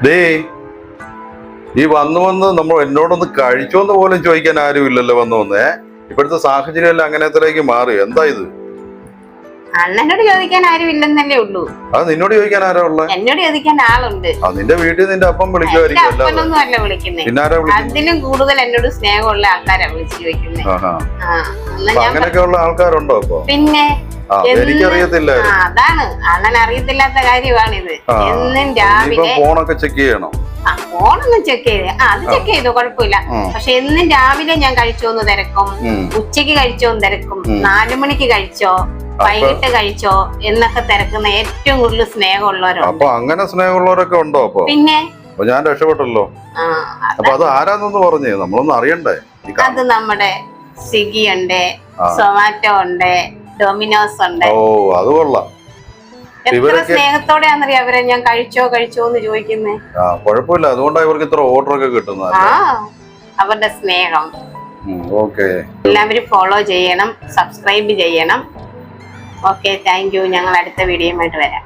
ദേ ഈ വന്ന് നമ്മൾ എന്നോടൊന്ന് കഴിച്ചോന്ന് പോലും ചോദിക്കാൻ ആരുമില്ലല്ലോ വന്നേ. ഇപ്പോഴത്തെ സാഹചര്യം എല്ലാം അങ്ങനത്തിലേക്ക് മാറി. എന്താ ഇത്? അണ്ണനോട് ചോദിക്കാൻ ആരും ഇല്ലെന്നല്ലേ ഉള്ളൂ. അത് നിന്നോട് ചോദിക്കാൻ ആരാ ഉള്ളത്? എന്നോട് ചോദിക്കാൻ ആളുണ്ട്. നിന്റെ വീട്ടിൽ നിന്റെ അപ്പം വിളിക്കുമായിരിക്കും. അപ്പനൊന്നും അല്ല വിളിക്കുന്നേ. അതിലും കൂടുതൽ എന്നോട് സ്നേഹമുള്ള ആൾക്കാരാ വിളിച്ചു ചോദിക്കുന്നത്. അങ്ങനെയൊക്കെയുള്ള ആൾക്കാരുണ്ടോ ഇപ്പൊ? പിന്നെ എനിക്കറിയത്തില്ല. അതാണ് അണ്ണൻ അറിയത്തില്ലാത്ത കാര്യമാണിത്. എന്നും രാവിലെ ഫോണൊക്കെ ചെക്ക് ചെയ്യണം. ഫോണൊന്നും ചെക്ക് ചെയ്ത് അത് ചെക്ക് ചെയ്തു കുഴപ്പമില്ല. പക്ഷെ എന്നും രാവിലെ ഞാൻ കഴിച്ചോന്ന് തിരക്കും, ഉച്ചക്ക് കഴിച്ചോന്ന് തിരക്കും, 4 മണിക്ക് കഴിച്ചോ, വൈകിട്ട് കഴിച്ചോ എന്നൊക്കെ തിരക്കുന്ന ഏറ്റവും കൂടുതൽ സ്നേഹമുള്ളവരോ. അപ്പൊ അങ്ങനെ സ്നേഹമുള്ളവരൊക്കെ ഉണ്ടോ? അപ്പൊ പിന്നെ ഞാൻ രക്ഷപ്പെട്ടല്ലോ. അപ്പൊ അത് ആരാന്നൊന്ന് പറഞ്ഞേ, നമ്മളൊന്നും അറിയണ്ടേ? അത് നമ്മുടെ സ്വിഗ്ഗി ഉണ്ട്, സൊമാറ്റോ ഉണ്ട്, ഡൊമിനോസ് ഉണ്ട്. ഓ അത് കൊള്ളാം. എത്ര സ്നേഹത്തോടെയാണെന്നറിയാം അവരെ ഞാൻ കഴിച്ചോ എന്ന് ചോദിക്കുന്നേ. കുഴപ്പമില്ല, അതുകൊണ്ടാണ് ഇവർക്ക് ഇത്ര ഓർഡർ ഒക്കെ കിട്ടുന്നത്. അവരുടെ സ്നേഹം. എല്ലാവരും ഫോളോ ചെയ്യണം, സബ്സ്ക്രൈബ് ചെയ്യണം. Okay, thank you. ഞങ്ങൾ അടുത്ത വീഡിയോയുമായിട്ട് വരാം.